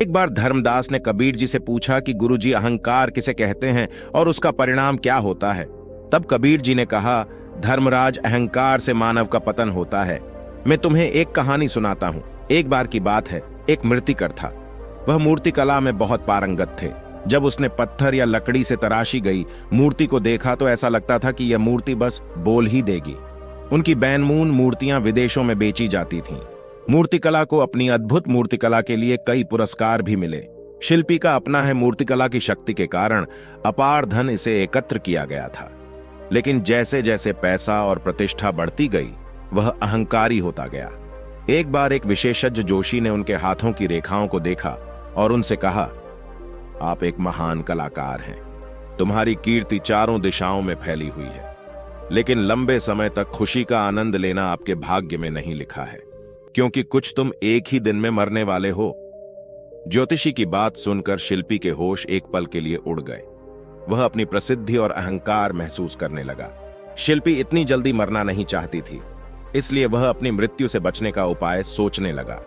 एक बार धर्मदास ने कबीर जी से पूछा कि गुरुजी, अहंकार किसे कहते हैं और उसका परिणाम क्या होता है? तब कबीर जी ने कहा, धर्मराज, अहंकार से मानव का पतन होता है। मैं तुम्हें एक कहानी सुनाता हूँ। एक बार की बात है, एक मूर्तिकार था। वह मूर्ति कला में बहुत पारंगत थे। जब उसने पत्थर या लकड़ी से तराशी गई मूर्ति को देखा तो ऐसा लगता था कि यह मूर्ति बस बोल ही देगी। उनकी बैनमून मूर्तियां विदेशों में बेची जाती थीं। मूर्तिकला को अपनी अद्भुत मूर्तिकला के लिए कई पुरस्कार भी मिले। शिल्पी का अपना है, मूर्तिकला की शक्ति के कारण अपार धन इसे एकत्र किया गया था। लेकिन जैसे जैसे पैसा और प्रतिष्ठा बढ़ती गई, वह अहंकारी होता गया। एक बार एक विशेषज्ञ जोशी ने उनके हाथों की रेखाओं को देखा और उनसे कहा, आप एक महान कलाकार हैं। तुम्हारी कीर्ति चारों दिशाओं में फैली हुई है, लेकिन लंबे समय तक खुशी का आनंद लेना आपके भाग्य में नहीं लिखा है, क्योंकि कुछ तुम एक ही दिन में मरने वाले हो। ज्योतिषी की बात सुनकर शिल्पी के होश एक पल के लिए उड़ गए। वह अपनी प्रसिद्धि और अहंकार महसूस करने लगा। शिल्पी इतनी जल्दी मरना नहीं चाहती थी, इसलिए वह अपनी मृत्यु से बचने का उपाय सोचने लगा।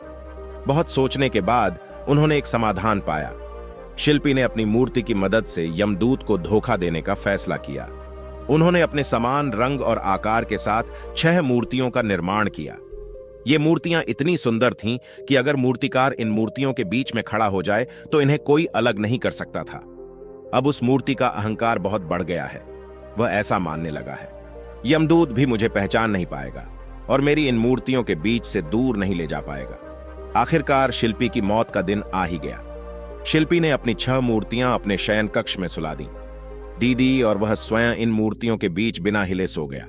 बहुत सोचने के बाद उन्होंने एक समाधान पाया। शिल्पी ने अपनी मूर्ति की मदद से यमदूत को धोखा देने का फैसला किया। उन्होंने अपने समान रंग और आकार के साथ 6 मूर्तियों का निर्माण किया। ये मूर्तियां इतनी सुंदर थीं कि अगर मूर्तिकार इन मूर्तियों के बीच में खड़ा हो जाए तो इन्हें कोई अलग नहीं कर सकता था। अब उस मूर्ति का अहंकार बहुत बढ़ गया है। वह ऐसा मानने लगा है, यमदूत भी मुझे पहचान नहीं पाएगा और मेरी इन मूर्तियों के बीच से दूर नहीं ले जा पाएगा। आखिरकार शिल्पी की मौत का दिन आ ही गया। शिल्पी ने अपनी 6 मूर्तियां अपने शयन कक्ष में सुला दी। दीदी और वह स्वयं इन मूर्तियों के बीच बिना हिले सो गया।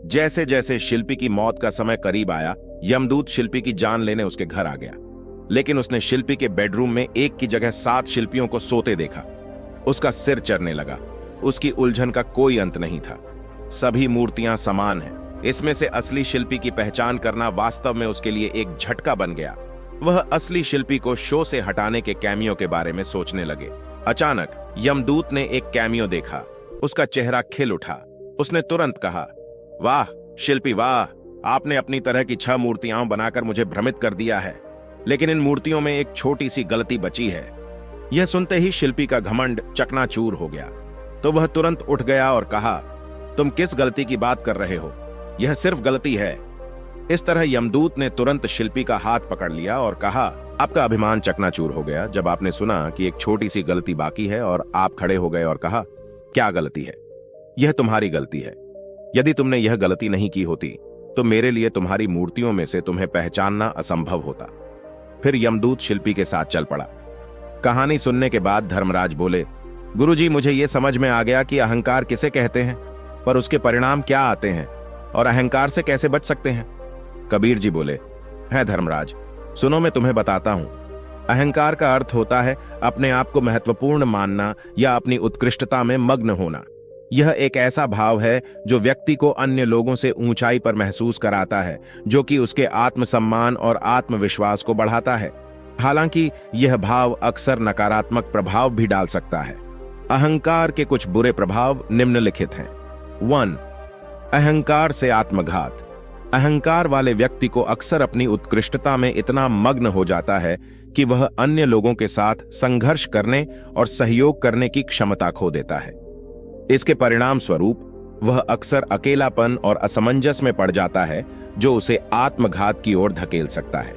जैसे जैसे शिल्पी की मौत का समय करीब आया, यमदूत शिल्पी की जान लेने उसके घर आ गया। लेकिन उसने शिल्पी के बेडरूम में एक की जगह 7 शिल्पियों को सोते देखा। उसका सिर चढ़ने लगा। उसकी उलझन का कोई अंत नहीं था। सभी मूर्तियां समान हैं। इसमें से असली शिल्पी की पहचान करना वास्तव में उसके लिए एक झटका बन गया। वह असली शिल्पी को शो से हटाने के कैमियो के बारे में सोचने लगे। अचानक यमदूत ने एक कैमियो देखा। उसका चेहरा खिल उठा। उसने तुरंत कहा, वाह शिल्पी, वाह, आपने अपनी तरह की 6 मूर्तियां बनाकर मुझे भ्रमित कर दिया है। लेकिन इन मूर्तियों में एक छोटी सी गलती बची है। यह सुनते ही शिल्पी का घमंड चकनाचूर हो गया। तो वह तुरंत उठ गया और कहा, तुम किस गलती की बात कर रहे हो? यह सिर्फ गलती है। इस तरह यमदूत ने तुरंत शिल्पी का हाथ पकड़ लिया और कहा, आपका अभिमान चकनाचूर हो गया जब आपने सुना कि एक छोटी सी गलती बाकी है और आप खड़े हो गए और कहा, क्या गलती है? यह तुम्हारी गलती है। यदि तुमने यह गलती नहीं की होती तो मेरे लिए तुम्हारी मूर्तियों में से तुम्हें पहचानना असंभव होता। फिर यमदूत शिल्पी के साथ चल पड़ा। कहानी सुनने के बाद धर्मराज बोले, गुरुजी, मुझे यह समझ में आ गया कि अहंकार किसे कहते हैं, पर उसके परिणाम क्या आते हैं और अहंकार से कैसे बच सकते हैं। कबीर जी बोले, है धर्मराज, सुनो मैं तुम्हें बताता हूं। अहंकार का अर्थ होता है अपने आप को महत्वपूर्ण मानना या अपनी उत्कृष्टता में मग्न होना। यह एक ऐसा भाव है जो व्यक्ति को अन्य लोगों से ऊंचाई पर महसूस कराता है, जो कि उसके आत्मसम्मान और आत्मविश्वास को बढ़ाता है। हालांकि यह भाव अक्सर नकारात्मक प्रभाव भी डाल सकता है। अहंकार के कुछ बुरे प्रभाव निम्नलिखित हैं। 1. अहंकार से आत्मघात। अहंकार वाले व्यक्ति को अक्सर अपनी उत्कृष्टता में इतना मग्न हो जाता है कि वह अन्य लोगों के साथ संघर्ष करने और सहयोग करने की क्षमता खो देता है। इसके परिणाम स्वरूप वह अक्सर अकेलापन और असमंजस में पड़ जाता है, जो उसे आत्मघात की ओर धकेल सकता है।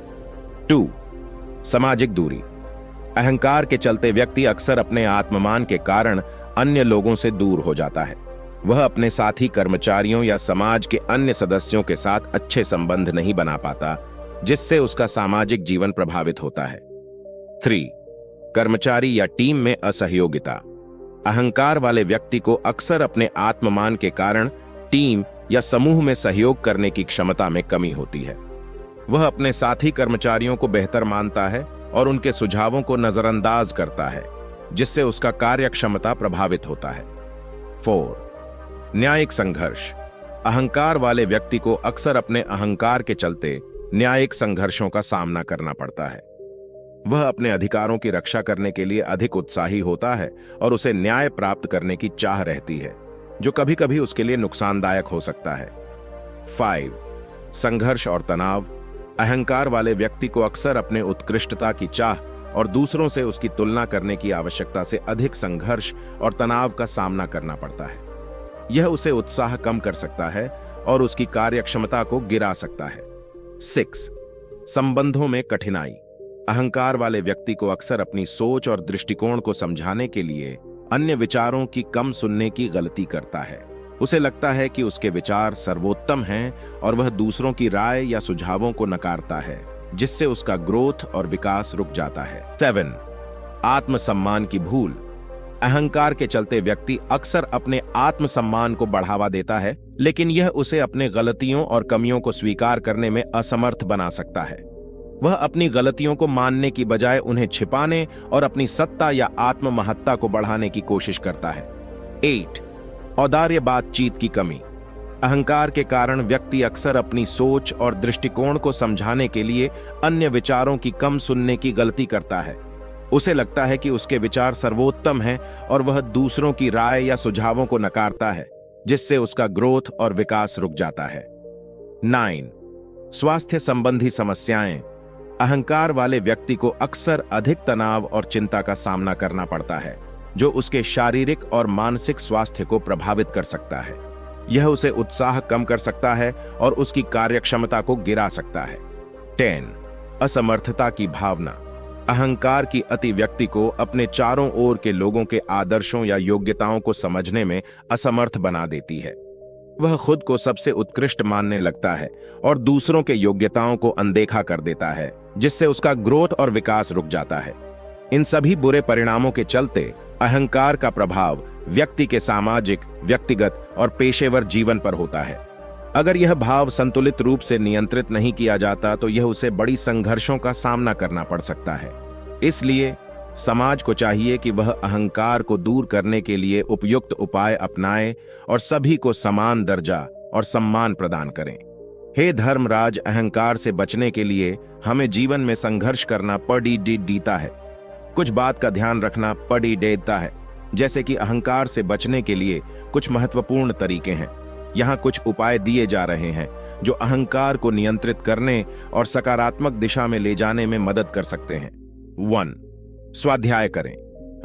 2. सामाजिक दूरी। अहंकार के चलते व्यक्ति अक्सर अपने आत्ममान के कारण अन्य लोगों से दूर हो जाता है। वह अपने साथी कर्मचारियों या समाज के अन्य सदस्यों के साथ अच्छे संबंध नहीं बना पाता, जिससे उसका सामाजिक जीवन प्रभावित होता है। 3. कर्मचारी या टीम में असहयोगिता। अहंकार वाले व्यक्ति को अक्सर अपने आत्ममान के कारण टीम या समूह में सहयोग करने की क्षमता में कमी होती है। वह अपने साथी कर्मचारियों को बेहतर मानता है और उनके सुझावों को नजरअंदाज करता है, जिससे उसका कार्यक्षमता प्रभावित होता है। 4. न्यायिक संघर्ष। अहंकार वाले व्यक्ति को अक्सर अपने अहंकार के चलते न्यायिक संघर्षों का सामना करना पड़ता है। वह अपने अधिकारों की रक्षा करने के लिए अधिक उत्साही होता है और उसे न्याय प्राप्त करने की चाह रहती है, जो कभी कभी उसके लिए नुकसानदायक हो सकता है। 5. संघर्ष और तनाव। अहंकार वाले व्यक्ति को अक्सर अपने उत्कृष्टता की चाह और दूसरों से उसकी तुलना करने की आवश्यकता से अधिक संघर्ष और तनाव का सामना करना पड़ता है। यह उसे उत्साह कम कर सकता है और उसकी कार्यक्षमता को गिरा सकता है। 6. संबंधों में कठिनाई। अहंकार वाले व्यक्ति को अक्सर अपनी सोच और दृष्टिकोण को समझाने के लिए अन्य विचारों की कम सुनने की गलती करता है। उसे लगता है कि उसके विचार सर्वोत्तम हैं और वह दूसरों की राय या सुझावों को नकारता है, जिससे उसका ग्रोथ और विकास रुक जाता है। 7. आत्मसम्मान की भूल। अहंकार के चलते व्यक्ति अक्सर अपने आत्मसम्मान को बढ़ावा देता है, लेकिन यह उसे अपने गलतियों और कमियों को स्वीकार करने में असमर्थ बना सकता है। वह अपनी गलतियों को मानने की बजाय उन्हें छिपाने और अपनी सत्ता या आत्म महत्ता को बढ़ाने की कोशिश करता है। 8. औदार्य बातचीत की कमी। अहंकार के कारण व्यक्ति अक्सर अपनी सोच और दृष्टिकोण को समझाने के लिए अन्य विचारों की कम सुनने की गलती करता है। उसे लगता है कि उसके विचार सर्वोत्तम हैं और वह दूसरों की राय या सुझावों को नकारता है, जिससे उसका ग्रोथ और विकास रुक जाता है। 9. स्वास्थ्य संबंधी समस्याएं। अहंकार वाले व्यक्ति को अक्सर अधिक तनाव और चिंता का सामना करना पड़ता है, जो उसके शारीरिक और मानसिक स्वास्थ्य को प्रभावित कर सकता है। यह उसे उत्साह कम कर सकता है और उसकी कार्यक्षमता को गिरा सकता है। 10. असमर्थता की भावना। अहंकार की अति व्यक्ति को अपने चारों ओर के लोगों के आदर्शों या योग्यताओं को समझने में असमर्थ बना देती है। वह खुद को सबसे उत्कृष्ट मानने लगता है और दूसरों के योग्यताओं को अनदेखा कर देता है, जिससे उसका ग्रोथ और विकास रुक जाता है। इन सभी बुरे परिणामों के चलते अहंकार का प्रभाव व्यक्ति के सामाजिक, व्यक्तिगत और पेशेवर जीवन पर होता है। अगर यह भाव संतुलित रूप से नियंत्रित नहीं किया जाता तो यह उसे बड़ी संघर्षों का सामना करना पड़ सकता है। इसलिए समाज को चाहिए कि वह अहंकार को दूर करने के लिए उपयुक्त उपाय अपनाए और सभी को समान दर्जा और सम्मान प्रदान करें। हे धर्मराज, अहंकार से बचने के लिए हमें जीवन में संघर्ष करना पड़ता है। कुछ बात का ध्यान रखना पड़ता है, जैसे कि अहंकार से बचने के लिए कुछ महत्वपूर्ण तरीके हैं। यहाँ कुछ उपाय दिए जा रहे हैं जो अहंकार को नियंत्रित करने और सकारात्मक दिशा में ले जाने में मदद कर सकते हैं। 1. स्वाध्याय करें।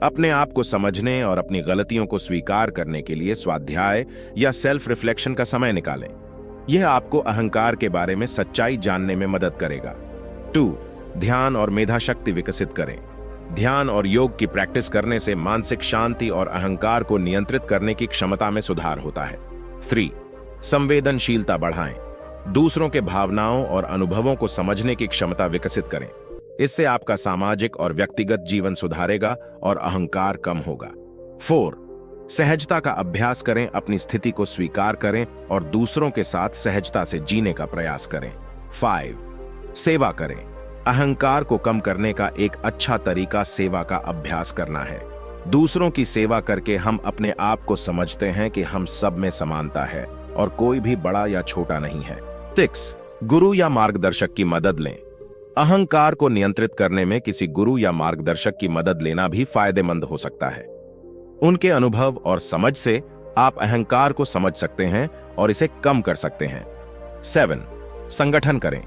अपने आप को समझने और अपनी गलतियों को स्वीकार करने के लिए स्वाध्याय या सेल्फ रिफ्लेक्शन का समय निकालें। यह आपको अहंकार के बारे में सच्चाई जानने में मदद करेगा। 2. ध्यान और मेधा शक्ति विकसित करें। ध्यान और योग की प्रैक्टिस करने से मानसिक शांति और अहंकार को नियंत्रित करने की क्षमता में सुधार होता है। 3. संवेदनशीलता बढ़ाएं। दूसरों के भावनाओं और अनुभवों को समझने की क्षमता विकसित करें। इससे आपका सामाजिक और व्यक्तिगत जीवन सुधारेगा और अहंकार कम होगा। 4. सहजता का अभ्यास करें। अपनी स्थिति को स्वीकार करें और दूसरों के साथ सहजता से जीने का प्रयास करें। 5. सेवा करें। अहंकार को कम करने का एक अच्छा तरीका सेवा का अभ्यास करना है। दूसरों की सेवा करके हम अपने आप को समझते हैं कि हम सब में समानता है और कोई भी बड़ा या छोटा नहीं है। 6. गुरु या मार्गदर्शक की मदद लें। अहंकार को नियंत्रित करने में किसी गुरु या मार्गदर्शक की मदद लेना भी फायदेमंद हो सकता है। उनके अनुभव और समझ से आप अहंकार को समझ सकते हैं और इसे कम कर सकते हैं। 7. संगठन करें।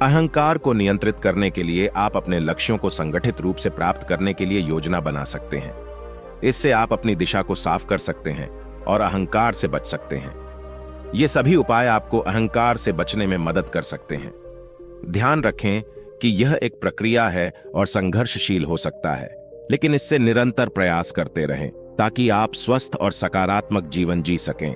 अहंकार को नियंत्रित करने के लिए आप अपने लक्ष्यों को संगठित रूप से प्राप्त करने के लिए योजना बना सकते हैं। इससे आप अपनी दिशा को साफ कर सकते हैं और अहंकार से बच सकते हैं। ये सभी उपाय आपको अहंकार से बचने में मदद कर सकते हैं। ध्यान रखें कि यह एक प्रक्रिया है और संघर्षशील हो सकता है, लेकिन इससे निरंतर प्रयास करते रहें ताकि आप स्वस्थ और सकारात्मक जीवन जी सकें।